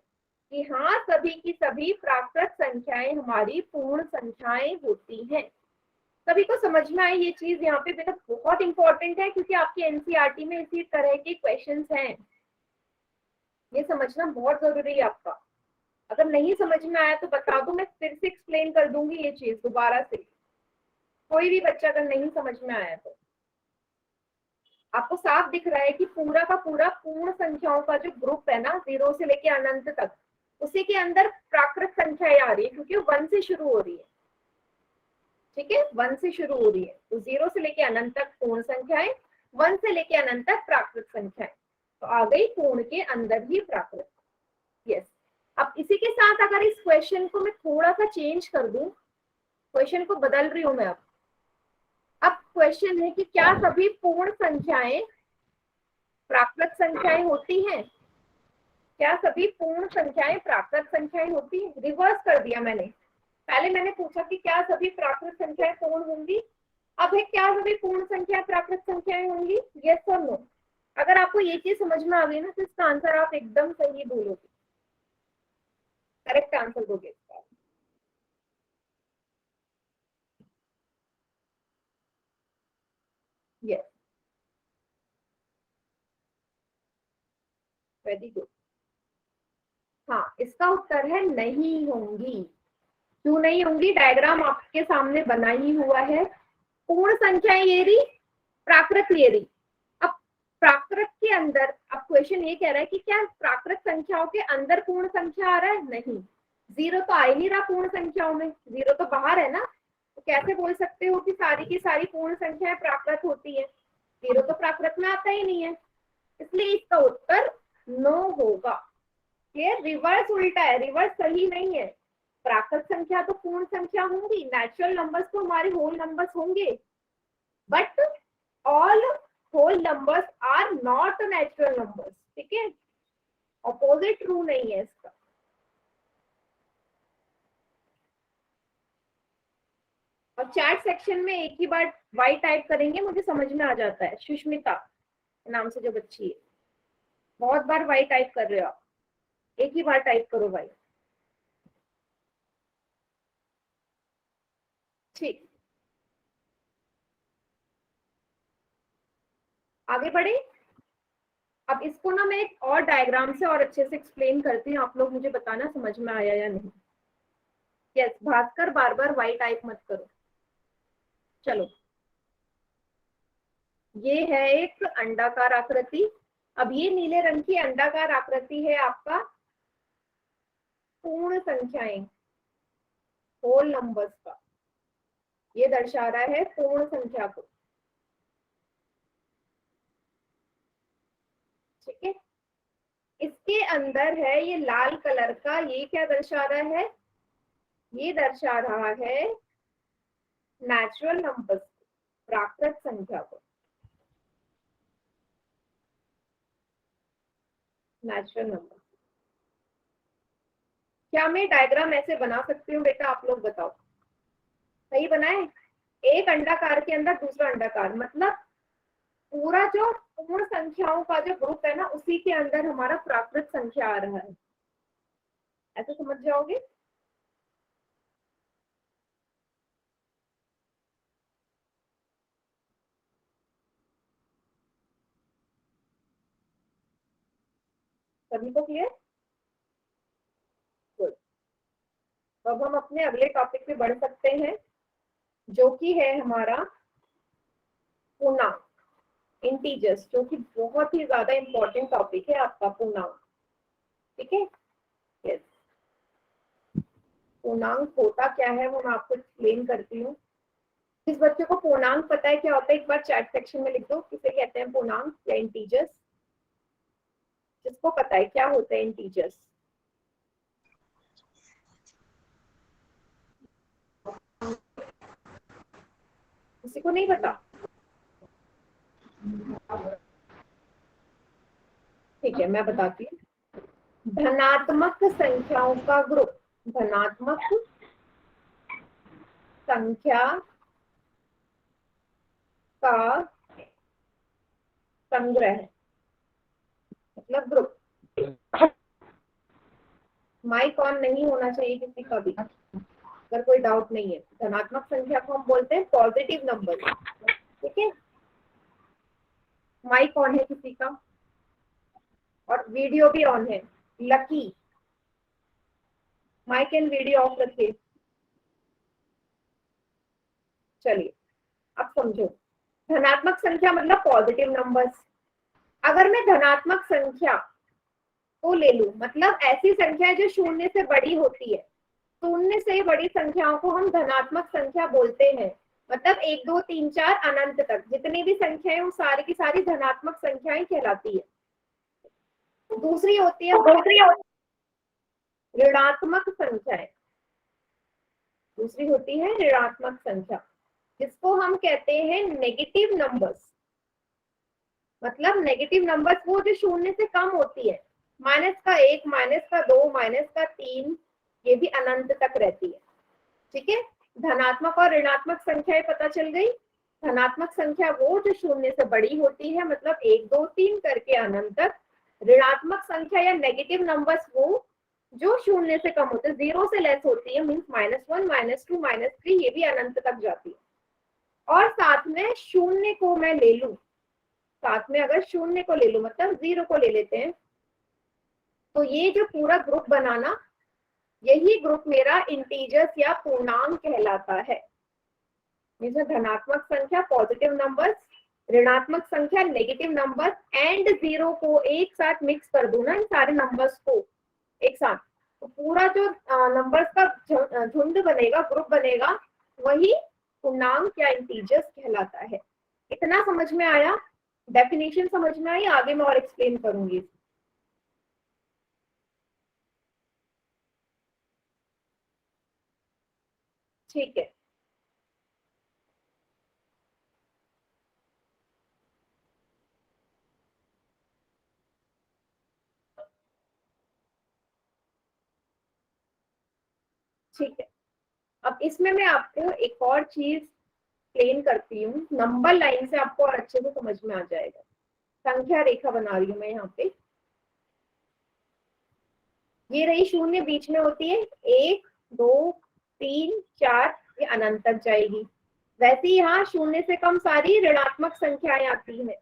कि हाँ सभी की सभी प्राकृत संख्याएं हमारी पूर्ण संख्याएं होती हैं। सभी को समझ में आई ये चीज? यहाँ पे बेटा बहुत इंपॉर्टेंट है, क्योंकि आपकी एनसीईआरटी में इसी तरह के क्वेश्चंस हैं। ये समझना बहुत जरूरी है आपका। अगर नहीं समझ में आया तो बता दो, मैं फिर से एक्सप्लेन कर दूंगी ये चीज दोबारा से। कोई भी बच्चा अगर नहीं समझ में आया तो आपको साफ दिख रहा है कि पूरा का पूरा पूर्ण संख्याओं का जो ग्रुप है ना, 0 से लेके अनंत तक, उसी के अंदर प्राकृत संख्याएं आ रही है, क्योंकि 1 से शुरू हो रही है। ठीक है, 1 से शुरू हो रही है, तो 0 से लेके अनंत तक पूर्ण संख्याएं, 1 से लेके अनंत तक प्राकृत संख्याएं, तो आ गई पूर्ण के अंदर ही प्राकृत। यस, अब इसी के साथ अगर इस क्वेश्चन को मैं थोड़ा सा चेंज कर दूं, क्वेश्चन को बदल रही हूं मैं। अब क्वेश्चन है कि क्या सभी पूर्ण संख्याएं प्राकृत संख्याएं होती हैं? क्या सभी पूर्ण संख्याएं प्राकृत संख्याएं होती हैं? रिवर्स कर दिया मैंने। पहले मैंने पूछा कि क्या सभी प्राकृत संख्याएं पूर्ण होंगी, अब है क्या सभी पूर्ण संख्याएं प्राकृत संख्याएं होंगी? यस और नो। अगर आपको ये चीज समझ में आ गई ना, तो इसका आंसर आप एकदम सही बोलोगे, करेक्ट आंसर दोगे इसका। Yes, very good. हाँ, इसका उत्तर है नहीं होंगी। क्यों नहीं होंगी? डायग्राम आपके सामने बना ही हुआ है। पूर्ण संख्याएं ये रही, प्राकृत ये रही। अब प्राकृत के अंदर, अब क्वेश्चन ये कह रहा है कि क्या प्राकृत संख्याओं के अंदर पूर्ण संख्या आ रहा है? नहीं, 0 तो आ ही नहीं रहा पूर्ण संख्याओं में, 0 तो बाहर है ना। तो कैसे बोल सकते हो कि सारी की सारी पूर्ण संख्याएं प्राकृत होती है? 0 तो प्राकृत में आता ही नहीं है, इसलिए इसका उत्तर नो होगा। ये रिवर्स उल्टा है, रिवर्स सही नहीं है। प्राकृत संख्या तो पूर्ण संख्या होंगी, नेचुरल नंबर्स तो हमारे होल नंबर्स होंगे, but all whole numbers are not natural numbers. ठीक है, ऑपोजिट ट्रू नहीं है इसका। और चैट सेक्शन में एक ही बार वाई टाइप करेंगे, मुझे समझ में आ जाता है। सुष्मिता नाम से जो बच्ची है, बहुत बार वाई टाइप कर रहे हो आप, एक ही बार टाइप करो वाई। ठीक, आगे बढ़े। अब इसको ना मैं एक और डायग्राम से और अच्छे से एक्सप्लेन करती हूँ, आप लोग मुझे बताना समझ में आया या नहीं। यस, भास्कर बार बार वाई टाइप मत करो। चलो, ये है एक अंडाकार आकृति, अब ये नीले रंग की अंडाकार आकृति है आपका पूर्ण संख्याएं, होल नंबर्स का। ये दर्शा रहा है पूर्ण संख्या को, ठीक है। इसके अंदर है ये लाल कलर का, ये क्या दर्शा रहा है? ये दर्शा रहा है नेचुरल नंबर्स, प्राकृत संख्या को, नेचुरल नंबर। क्या मैं डायग्राम ऐसे बना सकती हूँ बेटा? आप लोग बताओ, सही बनाए? एक अंडाकार के अंदर दूसरा अंडाकार, मतलब पूरा जो पूर्ण संख्याओं का जो ग्रुप है ना, उसी के अंदर हमारा प्राकृत संख्या आ रहा है। ऐसे समझ जाओगे? सभी को क्लियर? गुड। तो अब हम अपने अगले टॉपिक पे बढ़ सकते हैं, जो कि है हमारा पूर्णांक, इंटीजर्स, जो कि बहुत ही ज्यादा इंपॉर्टेंट टॉपिक है आपका पूर्णांक, ठीक है। यस, पूर्णांक होता क्या है वो मैं आपको एक्सप्लेन करती हूँ। जिस बच्चे को पूर्णांक पता है क्या होता है, एक बार चैट सेक्शन में लिख दो, किसे कहते हैं पूर्णांक या इंटीजर्स। जिसको पता है क्या होता है इंटीजर्स। किसी को नहीं पता? ठीक है, मैं बताती हूँ। धनात्मक संख्याओं का ग्रुप, धनात्मक संख्या का संग्रह, मतलब ग्रुप। माइक ऑन नहीं होना चाहिए किसी का भी, अगर कोई डाउट नहीं है। धनात्मक संख्या को हम बोलते हैं पॉजिटिव नंबर, ठीक है। माइक ऑन है किसी का, और वीडियो भी ऑन है। Lucky, mike and video off रखिए। चलिए अब समझो, धनात्मक संख्या मतलब पॉजिटिव नंबर्स। अगर मैं धनात्मक संख्या को ले लूं, मतलब ऐसी संख्या जो शून्य से बड़ी होती है, शून्य से बड़ी संख्याओं को हम धनात्मक संख्या बोलते हैं। मतलब 1 2 3 4 अनंत तक जितनी भी संख्याएं, वो सारी की सारी धनात्मक संख्याएं कहलाती है। दूसरी होती है ऋणात्मक संख्याएं, दूसरी होती है ऋणात्मक संख्या, जिसको हम कहते हैं नेगेटिव नंबर्स। मतलब नेगेटिव नंबर्स वो जो शून्य से कम होती है, -1, -2, -3, ये भी अनंत तक रहती है, ठीक है। धनात्मक और ऋणात्मक संख्याएं पता चल गई। धनात्मक संख्या वो जो शून्य से बड़ी होती है, मतलब 1 2 3 करके अनंत तक। ऋणात्मक संख्या या नेगेटिव नंबर्स वो जो शून्य से कम होते हैं, 0 से लेस होती है, मीन्स -1, -2, -3, ये भी अनंत तक जाती है। और साथ में शून्य को मैं ले लूं, साथ में अगर शून्य को ले लूं, मतलब 0 को ले लेते हैं, तो ये जो पूरा ग्रुप बनाना, यही ग्रुप मेरा इंटीजर्स या पूर्णांक कहलाता है। जिसमें धनात्मक संख्या पॉजिटिव नंबर्स, ऋणात्मक संख्या नेगेटिव नंबर्स, एंड 0 को एक साथ मिक्स कर दूं ना, इन सारे नंबर्स को एक साथ, तो पूरा जो नंबर्स का झुंड बनेगा, ग्रुप बनेगा, वही पूर्णांक या इंटीजर्स कहलाता है। इतना समझ में आया? डेफिनेशन समझ में आई? आगे मैं और एक्सप्लेन करूंगी। ठीक है, ठीक है। अब इसमें मैं आपको एक और चीज एक्सप्लेन करती हूँ, नंबर लाइन से आपको और अच्छे से समझ में आ जाएगा। संख्या रेखा बना रही हूँ मैं यहाँ पे। ये रही शून्य, बीच में होती है 1 2 3 4, ये अनंत तक जाएगी। वैसे ही यहाँ शून्य से कम सारी ऋणात्मक संख्याएं आती हैं,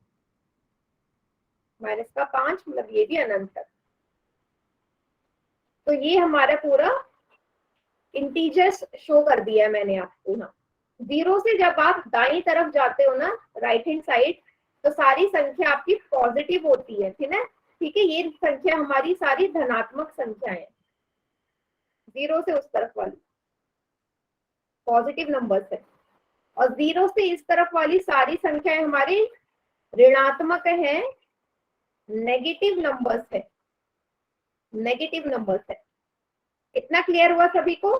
-5, मतलब ये भी अनंत तक। तो ये हमारा पूरा इंटीजर्स शो कर दिया है मैंने आपको यहाँ। 0 से जब आप दाईं तरफ जाते हो ना, राइट हैंड साइड, तो सारी संख्या आपकी पॉजिटिव होती है, ठीक है। ठीक है, ये संख्या हमारी सारी धनात्मक संख्याएं हैं, 0 से उस तरफ वाली पॉजिटिव नंबर्स है, और 0 से इस तरफ वाली सारी संख्याएं हमारी ऋणात्मक है, नेगेटिव नंबर्स है, नेगेटिव नंबर्स है। इतना क्लियर हुआ सभी को?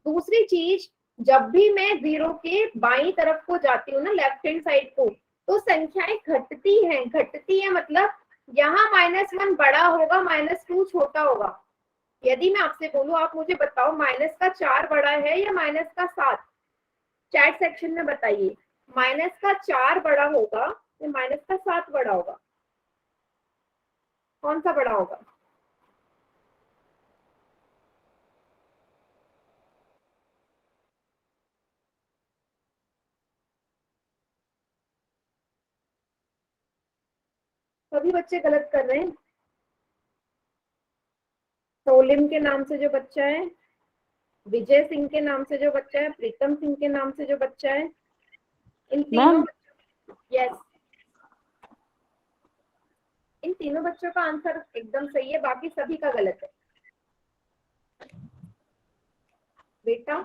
दूसरी चीज, जब भी मैं 0 के बाईं तरफ को जाती हूँ ना, लेफ्ट हैंड साइड को, तो संख्याएं घटती हैं। घटती है मतलब यहाँ -1 बड़ा होगा, -2 छोटा होगा। यदि मैं आपसे बोलूं, आप मुझे बताओ -4 बड़ा है या -7? चैट सेक्शन में बताइए, -4 बड़ा होगा या -7 बड़ा होगा? कौन सा बड़ा होगा? सभी बच्चे गलत कर रहे हैं। सोलिम के नाम से जो बच्चा है, विजय सिंह के नाम से जो बच्चा है, प्रीतम सिंह के नाम से जो बच्चा है, इन तीनों यस, इन तीनों बच्चों का आंसर एकदम सही है, बाकी सभी का गलत है। बेटा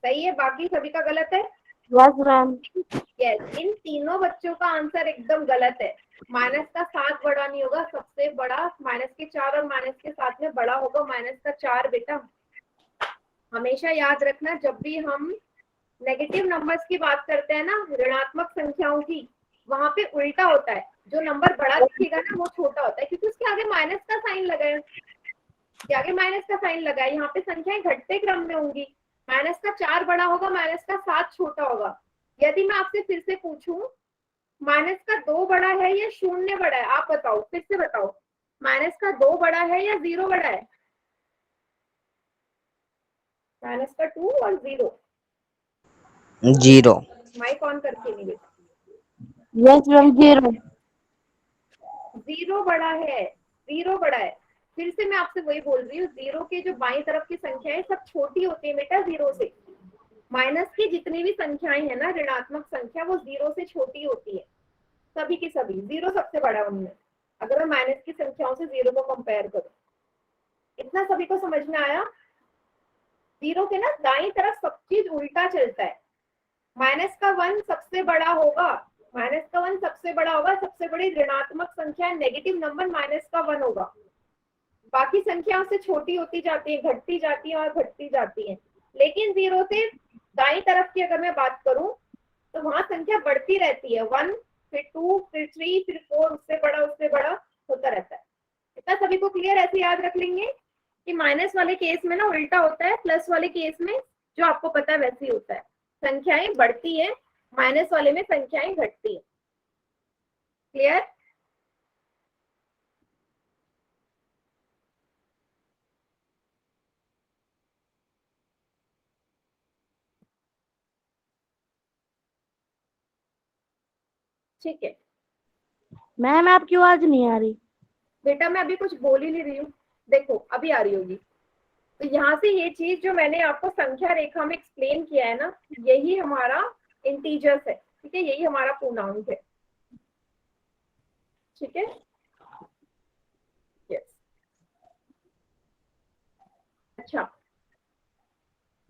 सही है, बाकी सभी का गलत है। Yes ma'am. यस, इन तीनों बच्चों का आंसर एकदम गलत है। -7 बड़ा नहीं होगा, सबसे बड़ा -4 और -7 में बड़ा होगा -4 बेटा। हमेशा याद रखना, जब भी हम नेगेटिव नंबर्स की बात करते हैं ना, ऋणात्मक संख्याओं की, वहां पे उल्टा होता है। जो नंबर बड़ा दिखेगा ना, वो छोटा होता है, क्योंकि उसके आगे माइनस का साइन लगा है, के आगे माइनस का साइन लगा है। यहाँ पे संख्याएं घटते क्रम में होंगी, -4 बड़ा होगा, -7 छोटा होगा। यदि मैं आपसे फिर से पूछूं, -2 बड़ा है या 0 बड़ा है, आप बताओ, फिर से बताओ, -2 बड़ा है या 0 बड़ा है? -2 और 0। 0। माइक ऑन करके नहीं बेटा। Yes ma'am 0। 0 बड़ा है, 0 बड़ा है। फिर से मैं आपसे वही बोल रही हूँ, 0 के जो बाईं तरफ की संख्या है सब छोटी होती है बेटा 0 से। माइनस की जितनी भी संख्याएं है ना, ऋणात्मक संख्या, वो 0 से छोटी होती है, सभी की सभी। 0 सबसे बड़ा है उनमें, अगर मैं माइनस की संख्याओं से 0 को कंपेयर करूं। इतना सभी को समझ में आया? 0 के ना दाईं तरफ सब चीज उल्टा चलता है। -1 सबसे बड़ा होगा, -1 सबसे बड़ा होगा, सबसे बड़ी ऋणात्मक संख्या नेगेटिव नंबर -1 होगा। बाकी संख्याओं से छोटी होती जाती है, घटती जाती है और घटती जाती है। लेकिन 0 से दाईं तरफ की अगर मैं बात करूं, तो वहां संख्या बढ़ती रहती है, 1 फिर 2 फिर 3 फिर 4, उससे बड़ा होता रहता है। इतना सभी को क्लियर? ऐसे याद रख लेंगे कि माइनस वाले केस में ना उल्टा होता है, प्लस वाले केस में जो आपको पता है वैसे ही होता है, संख्याएं बढ़ती है, माइनस वाले में संख्याएं घटती है। क्लियर? ठीक है मैम आपकी आवाज नहीं आ रही। बेटा, मैं अभी कुछ बोल ही नहीं रही हूँ, देखो अभी आ रही होगी। तो यहाँ से ये चीज जो मैंने आपको संख्या रेखा में एक्सप्लेन किया है ना, यही हमारा इंटीजर्स है, ठीक है, यही हमारा पूर्णांक है। ठीक है, यस। अच्छा,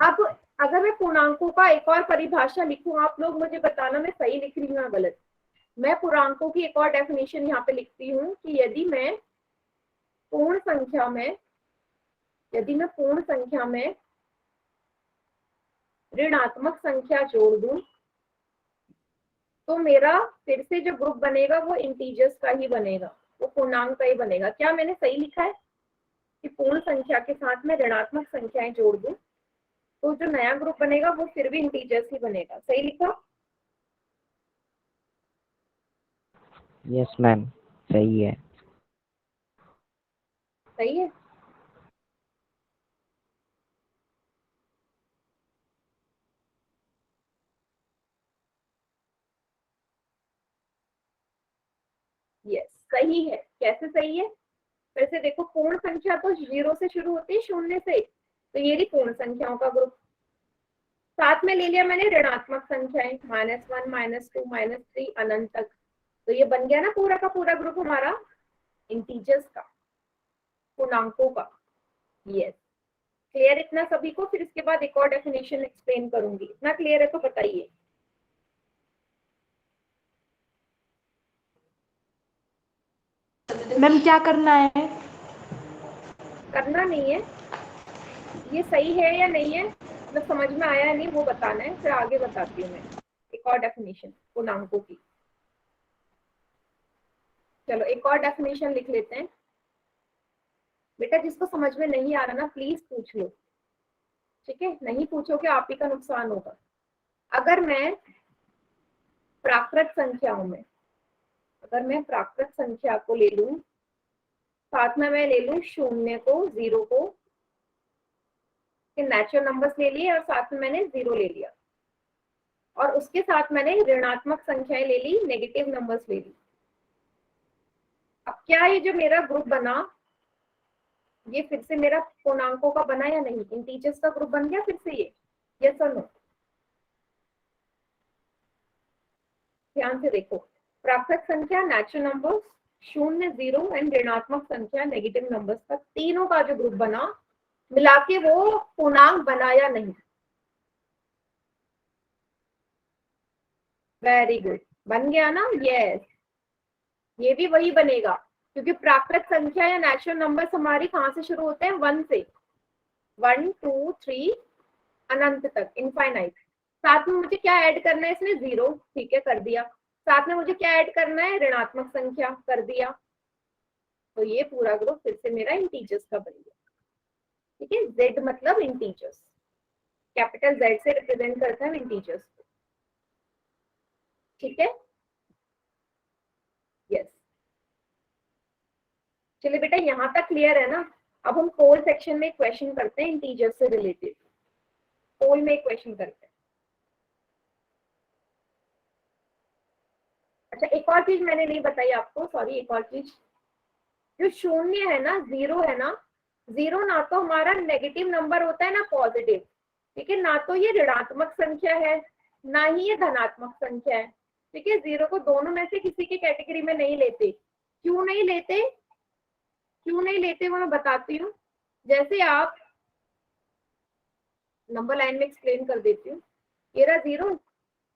अब अगर मैं पूर्णांकों का एक और परिभाषा लिखूं, आप लोग मुझे बताना मैं सही लिख रही हूँ या गलत। मैं पूर्णांकों की एक और डेफिनेशन यहाँ पे लिखती हूँ कि यदि मैं पूर्ण संख्या में ऋणात्मक संख्या जोड़ दूं, तो मेरा फिर से जो ग्रुप बनेगा वो इंटीजर्स का ही बनेगा, वो पूर्णांक का ही बनेगा। क्या मैंने सही लिखा है कि पूर्ण संख्या के साथ में ऋणात्मक संख्याएं जोड़ दूं तो जो नया ग्रुप बनेगा वो फिर भी इंटीजर्स ही बनेगा? सही लिखा? यस मैम, सही है। सही है। यस, सही है। कैसे सही है? वैसे देखो, पूर्ण संख्या तो 0 से शुरू होती है, 0 से, तो ये रही पूर्ण संख्याओं का ग्रुप। साथ में ले लिया मैंने ऋणात्मक संख्याएं, -1, -2, -3 अनंत तक। तो ये बन गया ना पूरा का पूरा ग्रुप हमारा इंटीजर्स का, पूर्णांकों का। यस, क्लियर इतना सभी को? फिर इसके बाद एक और डेफिनेशन एक्सप्लेन करूंगी। इतना क्लियर है तो बताइए। मैम क्या करना है? करना नहीं है, ये सही है या नहीं है, मतलब समझ में आया या नहीं वो बताना है, फिर आगे बताती हूँ मैं एक और डेफिनेशन पूर्णांकों की। चलो एक और डेफिनेशन लिख लेते हैं। बेटा जिसको समझ में नहीं आ रहा ना प्लीज पूछ लो, ठीक है? नहीं पूछोगे आप ही का नुकसान होगा। अगर मैं प्राकृत संख्याओं में, अगर मैं प्राकृत संख्या को ले लूं, साथ में मैं ले लूं शून्य को, जीरो को, नेचुरल नंबर्स ले लिए और साथ में मैंने जीरो ले लिया, और उसके साथ मैंने ऋणात्मक संख्याएं ले ली, नेगेटिव नंबर्स ले ली। अब क्या ये जो मेरा ग्रुप बना, ये फिर से मेरा पूर्णांकों का बना या नहीं? इंटीजर्स का ग्रुप बन गया फिर से ये? यस और नो? ध्यान से देखो, प्राकृत संख्या, नेचुरल नंबर्स, शून्य, जीरो एंड ऋणात्मक संख्या, नेगेटिव नंबर्स का तीनों का जो ग्रुप बना, मिला के वो पूर्णांक बना या नहीं? वेरी गुड, बन गया ना? यस, ये भी वही बनेगा, क्योंकि प्राकृत संख्या या नेचुरल नंबर्स हमारी कहाँ से शुरू होते हैं? 1 से, 1, 2, 3 अनंत तक, इनफाइनाइट। साथ में मुझे क्या ऐड करना है इसमें? जीरो, ठीक है कर दिया। साथ में मुझे क्या ऐड करना है? ऋणात्मक संख्या, कर दिया। तो ये पूरा ग्रुप फिर से मेरा इंटीजर्स का बन गया, ठीक है? जेड मतलब इंटीजर्स, कैपिटल जेड से रिप्रेजेंट करता है इंटीजर्स, ठीक है? यस, चलिए बेटा यहाँ तक क्लियर है ना? अब हम पोल सेक्शन में क्वेश्चन करते हैं इंटीजर्स से रिलेटेड। पोल में क्वेश्चन करते हैं। अच्छा एक और चीज मैंने नहीं बताई आपको, सॉरी, एक और चीज, जो शून्य है ना, जीरो है ना, जीरो ना तो हमारा नेगेटिव नंबर होता है ना पॉजिटिव, ठीक है? ना तो ये ऋणात्मक संख्या है, ना ही ये धनात्मक संख्या है, ठीक है? जीरो को दोनों में से किसी की कैटेगरी में नहीं लेते। क्यों नहीं लेते? क्यों नहीं लेते वो मैं बताती हूँ। जैसे आप, नंबर लाइन में एक्सप्लेन कर देती हूँ। ये रहा जीरो,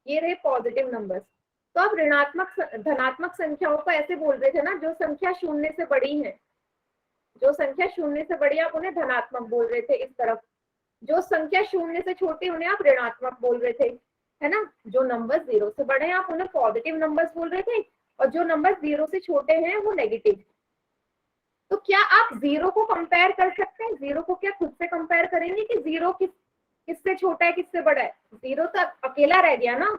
ये रहे पॉजिटिव नंबर्स। तो आप ऋणात्मक धनात्मक संख्याओं को ऐसे बोल रहे थे ना, जो संख्या शून्य से बड़ी है, जो संख्या शून्य से बड़ी आप उन्हें धनात्मक बोल रहे थे इस तरफ, जो संख्या शून्य से छोटी उन्हें आप ऋणात्मक बोल रहे थे, है ना? जो नंबर जीरो से बड़े हैं आप उन्हें पॉजिटिव नंबर्स बोल रहे थे, और जो नंबर जीरो से छोटे हैं वो नेगेटिव। तो क्या आप जीरो को कंपेयर कर सकते हैं? जीरो को क्या खुद से कंपेयर करेंगे कि जीरो किससे छोटा है किससे बड़ा है? जीरो तो अकेला रह गया ना,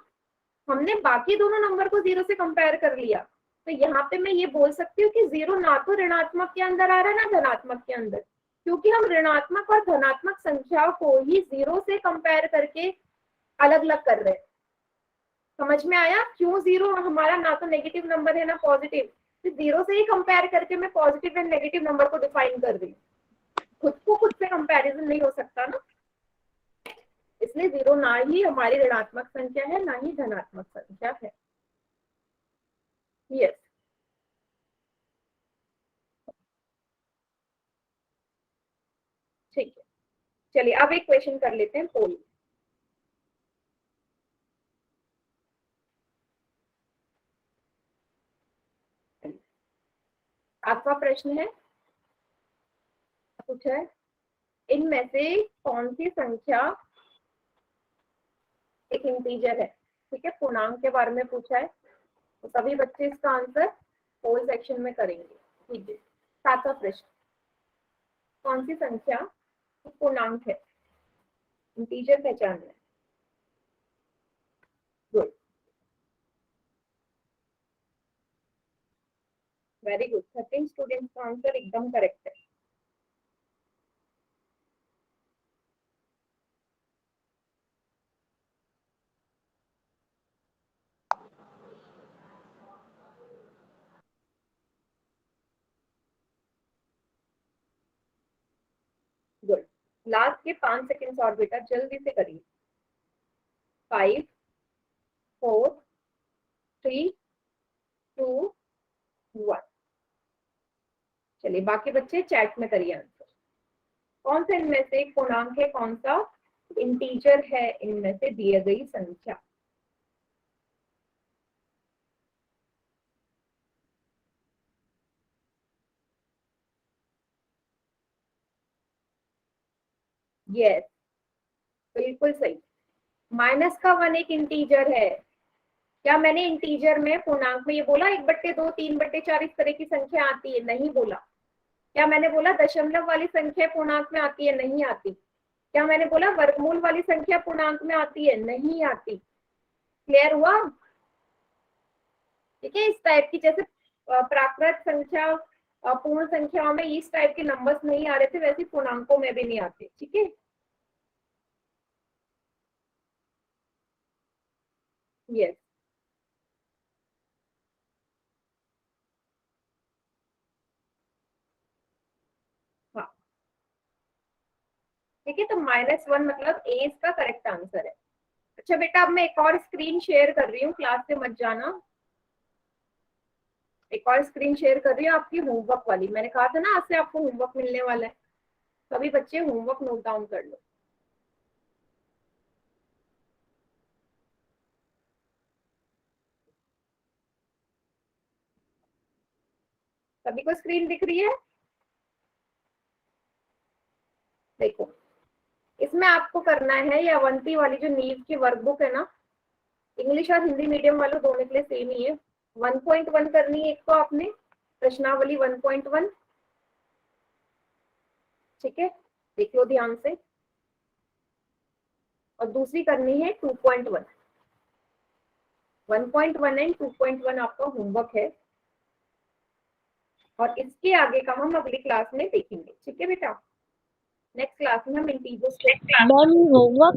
हमने बाकी दोनों नंबर को जीरो से कंपेयर कर लिया। तो यहाँ पे मैं ये बोल सकती हूँ कि जीरो ना तो ऋणात्मक के अंदर आ रहा है ना धनात्मक के अंदर, क्योंकि हम ऋणात्मक और धनात्मक संख्याओं को ही जीरो से कंपेयर करके अलग अलग कर रहे हैं। समझ में आया क्यों जीरो हमारा ना तो नेगेटिव नंबर है ना पॉजिटिव? तो जीरो से ही कंपेयर करके मैं पॉजिटिव एंड नेगेटिव नंबर को डिफाइन कर रही हूँ। खुद को खुद से कंपैरिजन नहीं हो सकता ना, इसलिए जीरो ना ही हमारी ऋणात्मक संख्या है ना ही धनात्मक संख्या है। यस, ठीक है। चलिए अब एक क्वेश्चन कर लेते हैं पोल। आपका प्रश्न है, पूछा है, इनमें से कौन सी संख्या एक इंटीजर है? ठीक है, पूर्णांक के बारे में पूछा है, तो सभी बच्चे इसका आंसर पोल सेक्शन में करेंगे। ठीक है, सातवां प्रश्न, कौन सी संख्या पूर्णांक है? इंटीजर पहचानना है। गुड, वेरी गुड, 13 स्टूडेंट्स का आंसर एकदम करेक्ट है। गुड, लास्ट के 5 सेकेंड्स और बेटा, जल्दी से करिए। 5 4 3 2 1। चलिए बाकी बच्चे चैट में करिए आंसर। कौन सा इनमें से एक पूर्णांक है, कौन सा इंटीजर है इनमें से दिए गई संख्या? यस, बिल्कुल सही। माइनस का 1 एक इंटीजर है। क्या मैंने इंटीजर में पूर्णांक में ये बोला 1/2 3/4 इस तरह की संख्या आती है? नहीं बोला। क्या मैंने बोला दशमलव वाली संख्या पूर्णांक में आती है? नहीं आती। क्या मैंने बोला वर्गमूल वाली संख्या पूर्णांक में आती है? नहीं आती। क्लियर हुआ? ठीक है, इस टाइप की जैसे प्राकृत संख्या पूर्ण संख्याओं में इस टाइप के नंबर्स नहीं आ रहे थे, वैसे पूर्णांकों में भी नहीं आते। ठीक है, यस। हाँ, ठीक है, तो -1 मतलब ए इसका करेक्ट आंसर है। अच्छा बेटा, अब मैं एक और स्क्रीन शेयर कर रही हूँ, क्लास से मत जाना। एक और स्क्रीन शेयर कर रही हूँ आपकी होमवर्क वाली। मैंने कहा था ना आज से आपको होमवर्क मिलने वाला है, सभी बच्चे होमवर्क नोट डाउन कर लो। सभी को स्क्रीन दिख रही है? देखो, इसमें आपको करना है ये अवंती वाली जो नीव की वर्कबुक है ना, इंग्लिश और हिंदी मीडियम वालों दोनों के लिए सेम ही है। 1.1 करनी है एक तो आपने, प्रश्नावली 1.1। ठीक है, देख लो ध्यान से। और दूसरी करनी है 2.1। 1.1 एंड 2.1 आपका होमवर्क है, और इसके आगे का हम अगली क्लास में देखेंगे। ठीक है बेटा, नेक्स्ट क्लास में हम इंटीजर्स मैम होमवर्क